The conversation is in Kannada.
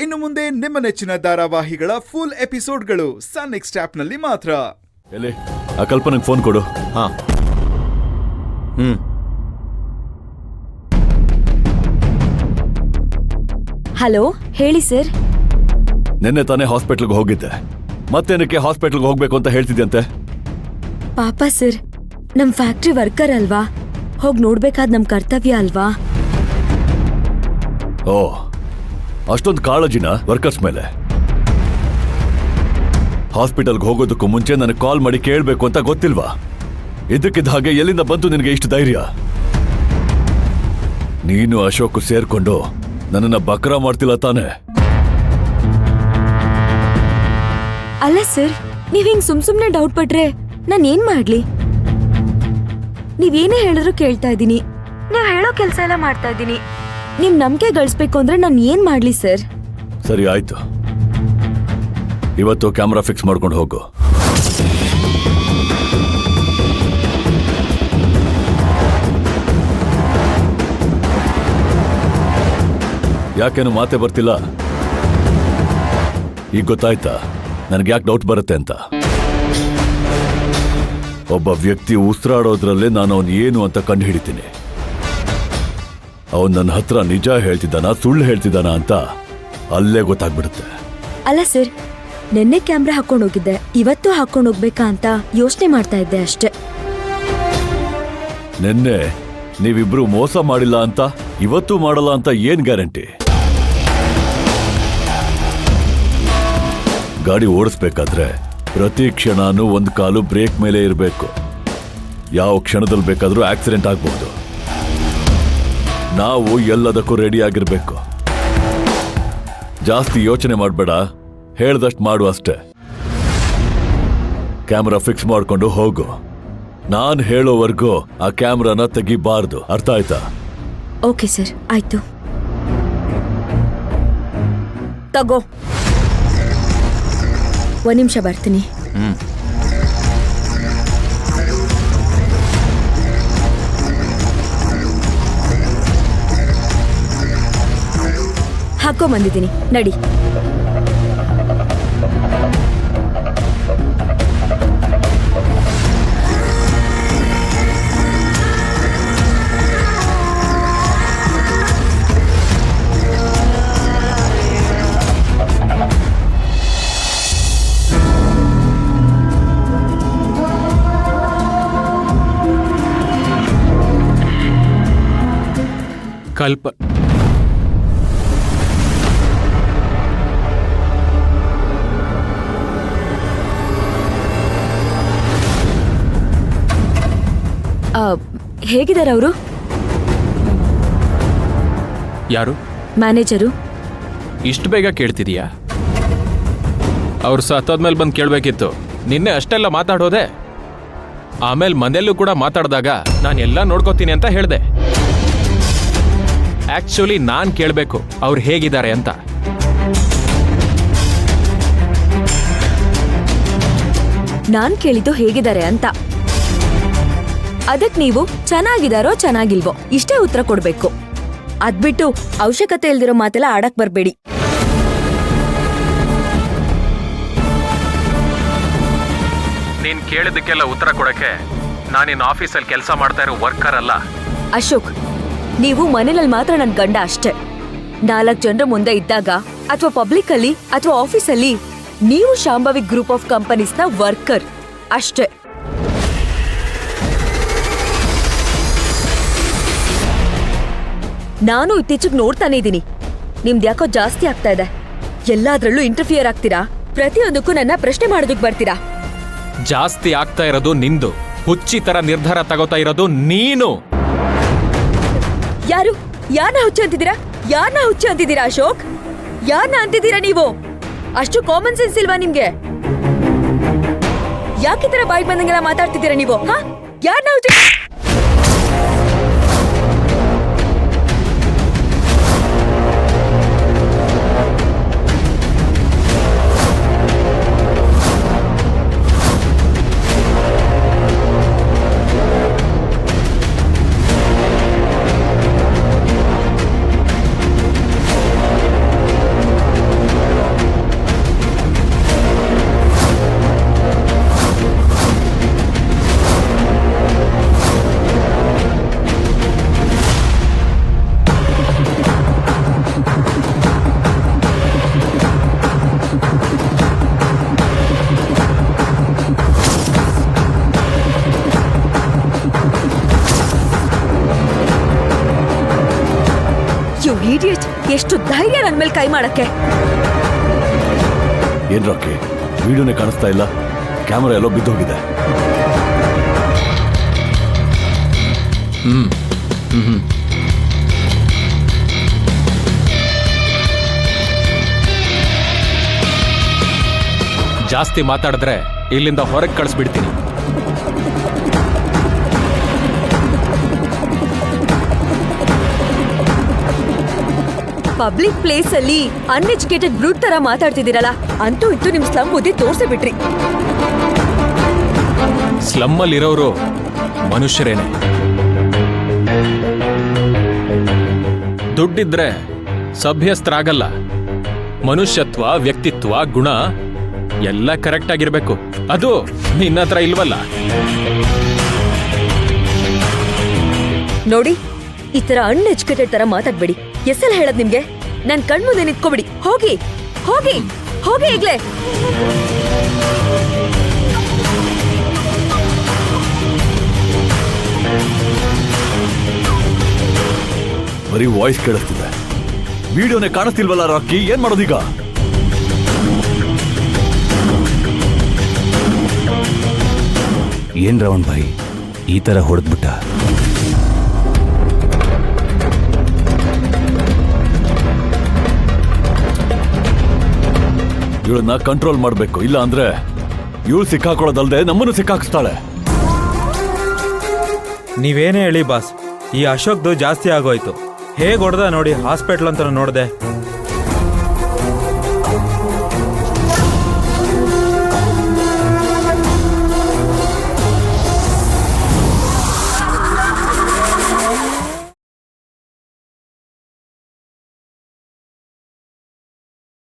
ಇನ್ನು ಮುಂದೆ ನಿಮ್ಮ ನೆಚ್ಚಿನ ಧಾರಾವಾಹಿಗಳ ಫುಲ್ ಎಪಿಸೋಡ್ಗಳು ಸನ್ ನೆಕ್ಸ್ಟ್ ಆಪ್ನಲ್ಲಿ ಮಾತ್ರ. ಎಲ್ಲಿ ಆ ಕಲ್ಪನೆಗೆ ಫೋನ್ ಕೊಡು. ಹಾ. ಹಲೋ, ಹೇಳಿ ಸರ್. ನಿನ್ನೆ ತಾನೇ ಹಾಸ್ಪಿಟ್ಲ್ಗೆ ಹೋಗಿದ್ದೆ. ಮತ್ತೇನಕ್ಕೆ ಹಾಸ್ಪಿಟ್ಲ್ಗೆ ಹೋಗ್ಬೇಕು ಅಂತ ಹೇಳ್ತಿದ್ಯಂತೆ? ಪಾಪ ಸರ್, ನಮ್ ಫ್ಯಾಕ್ಟ್ರಿ ವರ್ಕರ್ ಅಲ್ವಾ, ಹೋಗ್ ನೋಡ್ಬೇಕಾದ್ ನಮ್ ಕರ್ತವ್ಯ ಅಲ್ವಾ. ಓ, ಅಷ್ಟೊಂದು ಕಾಳಜಿನ ವರ್ಕರ್ಸ್ ಮೇಲೆ? ಹಾಸ್ಪಿಟಲ್ಗೆ ಹೋಗೋದಕ್ಕೂ ಮುಂಚೆ ನನಗೆ ಕಾಲ್ ಮಾಡಿ ಕೇಳಬೇಕು ಅಂತ ಗೊತ್ತಿಲ್ವಾ? ಇದಕ್ಕಿದ್ದ ಹಾಗೆ ಎಲ್ಲಿಂದ ಬಂತು ನಿನಗೆ ಇಷ್ಟು ಧೈರ್ಯ? ನೀನು ಅಶೋಕ್ ಸೇರ್ಕೊಂಡು ನನ್ನನ್ನ ಬಕ್ರಾ ಮಾಡ್ತಿಲ್ಲ ತಾನೆ? ಅಲ್ಲ ಸರ್, ನೀವ್ ಹಿಂಗ್ ಸುಮ್ನೆ ಡೌಟ್ ಪಟ್ರೆ ನಾನ್ ಏನ್ ಮಾಡ್ಲಿ? ನೀವೇನೇ ಹೇಳಿದ್ರು ಕೇಳ್ತಾ ಇದೀನಿ, ನೀವ್ ಹೇಳೋ ಕೆಲ್ಸ ಎಲ್ಲ ಮಾಡ್ತಾ ಇದೀನಿ. ನಿಮ್ ನಂಬಿಕೆ ಗಳಿಸ್ಬೇಕು ಅಂದ್ರೆ ನಾನ್ ಏನ್ ಮಾಡ್ಲಿ ಸರ್? ಸರಿ ಆಯ್ತು, ಇವತ್ತು ಕ್ಯಾಮ್ರಾ ಫಿಕ್ಸ್ ಮಾಡ್ಕೊಂಡು ಹೋಗು. ಯಾಕೇನು ಮಾತೆ ಬರ್ತಿಲ್ಲ? ಈಗ ಗೊತ್ತಾಯ್ತಾ ನನಗೆ ಯಾಕೆ ಡೌಟ್ ಬರುತ್ತೆ ಅಂತ? ಒಬ್ಬ ವ್ಯಕ್ತಿ ಉಸಿರಾಡೋದ್ರಲ್ಲೇ ನಾನು ಅವನು ಏನು ಅಂತ ಕಂಡು ಹಿಡಿತೀನಿ. ಅವನ್ ನನ್ನ ಹತ್ರ ನಿಜ ಹೇಳ್ತಿದ್ದಾನ ಸುಳ್ಳು ಹೇಳ್ತಿದ್ದಾನ ಅಂತ ಅಲ್ಲೇ ಗೊತ್ತಾಗ್ಬಿಡುತ್ತೆ. ಅಲ್ಲ ಸರ್, ನೆನ್ನೆ ಕ್ಯಾಮ್ರಾ ಹಾಕೊಂಡ್ ಹೋಗಿದ್ದೆ, ಇವತ್ತು ಹಾಕೊಂಡ್ ಹೋಗ್ಬೇಕಾ ಅಂತ ಯೋಚನೆ ಮಾಡ್ತಾ ಇದ್ದೆ ಅಷ್ಟೇ. ನಿನ್ನೆ ನೀವಿಬ್ರು ಮೋಸ ಮಾಡಿಲ್ಲ ಅಂತ ಇವತ್ತು ಮಾಡಲ್ಲ ಅಂತ ಏನ್ ಗ್ಯಾರಂಟಿ? ಗಾಡಿ ಓಡಿಸ್ಬೇಕಾದ್ರೆ ಪ್ರತಿ ಕ್ಷಣನೂ ಒಂದು ಕಾಲು ಬ್ರೇಕ್ ಮೇಲೆ ಇರಬೇಕು. ಯಾವ ಕ್ಷಣದಲ್ಲಿ ಬೇಕಾದ್ರೂ ಆಕ್ಸಿಡೆಂಟ್ ಆಗ್ಬಹುದು. ನಾವು ಎಲ್ಲದಕ್ಕೂ ರೆಡಿ ಆಗಿರ್ಬೇಕು. ಜಾಸ್ತಿ ಯೋಚನೆ ಮಾಡಬೇಡ, ಹೇಳ್ದಷ್ಟು ಮಾಡು ಅಷ್ಟೇ. ಕ್ಯಾಮ್ರಾ ಫಿಕ್ಸ್ ಮಾಡ್ಕೊಂಡು ಹೋಗು. ನಾನ್ ಹೇಳೋವರೆಗೂ ಆ ಕ್ಯಾಮ್ರಾನ ತೆಗಿಬಾರ್ದು, ಅರ್ಥ ಆಯ್ತಾ? ಓಕೆ ಸರ್, ಆಯ್ತು. ತಗೋ, ಒಂದ್ ನಿಮಿಷ ಬರ್ತೀನಿ. ಹಾಕೋ ಬಂದಿದ್ದೀನಿ, ನಡಿ. ಕಲ್ಪ ಹೇಗಿದ್ದಾರೆ ಅವರು? ಯಾರು? ಮ್ಯಾನೇಜರು. ಇಷ್ಟು ಬೇಗ ಕೇಳ್ತಿದೀಯಾ? ಅವ್ರು ಸತ್ತೋದ್ಮೇಲೆ ಬಂದು ಕೇಳಬೇಕಿತ್ತು. ನಿನ್ನೆ ಅಷ್ಟೆಲ್ಲ ಮಾತಾಡೋದೆ. ಆಮೇಲೆ ಮನೆಯಲ್ಲೂ ಕೂಡ ಮಾತಾಡಿದಾಗ ನಾನು ಎಲ್ಲ ನೋಡ್ಕೋತೀನಿ ಅಂತ ಹೇಳಿದೆ. ಆಕ್ಚುಲಿ ನಾನ್ ಕೇಳಬೇಕು ಅವ್ರು ಹೇಗಿದ್ದಾರೆ ಅಂತ. ನಾನ್ ಕೇಳಿದ್ದು ಹೇಗಿದ್ದಾರೆ ಅಂತ. ಅದಕ್ ನೀವು ಚೆನ್ನಾಗಿದಾರೋ ಚೆನ್ನಾಗಿಲ್ವೋ ಇಷ್ಟೇ ಉತ್ತರ ಕೊಡ್ಬೇಕು. ಅದ್ಬಿಟ್ಟು ಅವಶ್ಯಕತೆ ಇಲ್ದಿರೋ ಮಾತೆಲ್ಲ ಆಡಕ್ ಬರ್ಬೇಡಿ. ನೀನ್ ಕೇಳಿದಕ್ಕೆಲ್ಲ ಉತ್ತರ ಕೊಡಕ್ಕೆ ನಾನಿನ್ ಆಫೀಸಲ್ಲಿ ಕೆಲಸ ಮಾಡ್ತಾ ಇರೋ ವರ್ಕರ್ ಅಲ್ಲ. ಅಶೋಕ್, ನೀವು ಮನೇಲಿ ಮಾತ್ರ ನನ್ ಗಂಡ ಅಷ್ಟೇ. 4 ಜನರ ಮುಂದೆ ಇದ್ದಾಗ ಅಥವಾ ಪಬ್ಲಿಕ್ ಅಲ್ಲಿ ಅಥವಾ ಆಫೀಸಲ್ಲಿ ನೀವು ಶಾಂಭವಿ ಗ್ರೂಪ್ ಆಫ್ ಕಂಪನೀಸ್ ನ ವರ್ಕರ್ ಅಷ್ಟೇ. ನಾನು ಇತ್ತೀಚೆಗೆ ನೋಡ್ತಾನೆ ಇದ್ದೀನಿ, ನಿಮ್ದು ಯಾಕೋ ಜಾಸ್ತಿ ಆಗ್ತಾ ಇದೆ. ಎಲ್ಲಾದ್ರಲ್ಲೂ ಇಂಟರ್ಫಿಯರ್ ಆಗ್ತೀರಾ, ಪ್ರತಿಯೊಂದಕ್ಕೂ ನನ್ನ ಪ್ರಶ್ನೆ ಮಾಡೋದಕ್ಕೆ ಬರ್ತೀರಾ. ಜಾಸ್ತಿ ಆಗ್ತಾ ಇರೋದು ನಿಂದು, ಹುಚ್ಚಿ ತರ ನಿರ್ಧಾರ ತಗೋತಾ ಇರೋದು ನೀನು. ಯಾರು? ಯಾರನ್ನ ಹುಚ್ಚ ಅಂತಿದ್ದೀರಾ? ಯಾರನ್ನ ಹುಚ್ಚ ಅಂತಿದ್ದೀರಾ ಅಶೋಕ್? ಯಾರನ್ನ ಅಂತಿದ್ದೀರಾ ನೀವು? ಅಷ್ಟು ಕಾಮನ್ ಸೆನ್ಸ್ ಇಲ್ವಾ ನಿಮ್ಗೆ? ಯಾಕೆ ತರ ಬಾಯಿ ಬಂದಂಗೆಲ್ಲ ಮಾತಾಡ್ತಿದ್ದೀರಾ ನೀವು? ಯಾರನ್ನ ಹುಚ್ಚ? ನನ್ ಮೇಲೆ ಕೈ ಮಾಡಕ್ಕೆ? ಏನ್ ರಾಕಿ, ವಿಡಿಯೋನೇ ಕಾಣಿಸ್ತಾ ಇಲ್ಲ, ಕ್ಯಾಮರಾ ಎಲ್ಲೋ ಬಿದ್ದೋಗಿದೆ. ಜಾಸ್ತಿ ಮಾತಾಡಿದ್ರೆ ಇಲ್ಲಿಂದ ಹೊರಗೆ ಕಳಿಸ್ಬಿಡ್ತೀನಿ. ಪಬ್ಲಿಕ್ ಪ್ಲೇಸ್ ಅಲ್ಲಿ ಅನ್ಎಜುಕೇಟೆಡ್ ಬ್ರೂಟ್ ತರ ಮಾತಾಡ್ತಿದ್ದೀರಲ್ಲ, ಅಂತೂ ಇತ್ತು ನಿಮ್ ಸ್ಲಮ್ ಬುದ್ಧಿ ತೋರ್ಸೇ ಬಿಟ್ರಿ. ಸ್ಲಮ್ಮಲ್ಲಿರೋರು ಮನುಷ್ಯರೇನೆ. ದುಡ್ಡಿದ್ರೆ ಸಭ್ಯಸ್ಥರಾಗಲ್ಲ. ಮನುಷ್ಯತ್ವ, ವ್ಯಕ್ತಿತ್ವ, ಗುಣ ಎಲ್ಲ ಕರೆಕ್ಟ್ ಆಗಿರ್ಬೇಕು. ಅದು ನಿನ್ನ ಹತ್ರ ಇಲ್ವಲ್ಲ. ನೋಡಿ, ಈ ತರ ಅನ್ಎಜುಕೇಟೆಡ್ ತರ ಮಾತಾಡ್ಬೇಡಿ. ಎಷ್ಟೆಲ್ಲ ಹೇಳದ್ ನಿಮ್ಗೆ? ನನ್ ಕಣ್ಮುಂದೆ ನಿಂತ್ಕೊಬಿಡಿ. ಹೋಗಿ ಹೋಗಿ ಹೋಗಿ ಈಗ್ಲೇ. ಬರೀ ವಾಯ್ಸ್ ಕೇಳಿಸ್ತಿದೆ, ವಿಡಿಯೋನೇ ಕಾಣಿಸ್ತಿಲ್ವಲ್ಲ ರಾಕಿ, ಏನ್ ಮಾಡೋದೀಗ? ಏನ್ ರಾವಣ್ ಭಾಯಿ ಈ ತರ ಹೊಡೆದ್ಬಿಟ್ಟ? ಇವಳನ್ನ ಕಂಟ್ರೋಲ್ ಮಾಡ್ಬೇಕು, ಇಲ್ಲ ಅಂದ್ರೆ ಇವಳು ಸಿಕ್ಕಾಕೊಳ್ಳೋದಲ್ದೆ ನಮ್ಮನ್ನು ಸಿಕ್ಕಾಕಿಸ್ತಾಳೆ. ನೀವೇನೇ ಹೇಳಿ ಬಾಸ್, ಈ ಅಶೋಕ್ದು ಜಾಸ್ತಿ ಆಗೋಯ್ತು. ಹೇಗ್ ಹೊಡೆದ ನೋಡಿ, ಹಾಸ್ಪಿಟ್ಲ್ ಅಂತ ನೋಡ್ದೆ.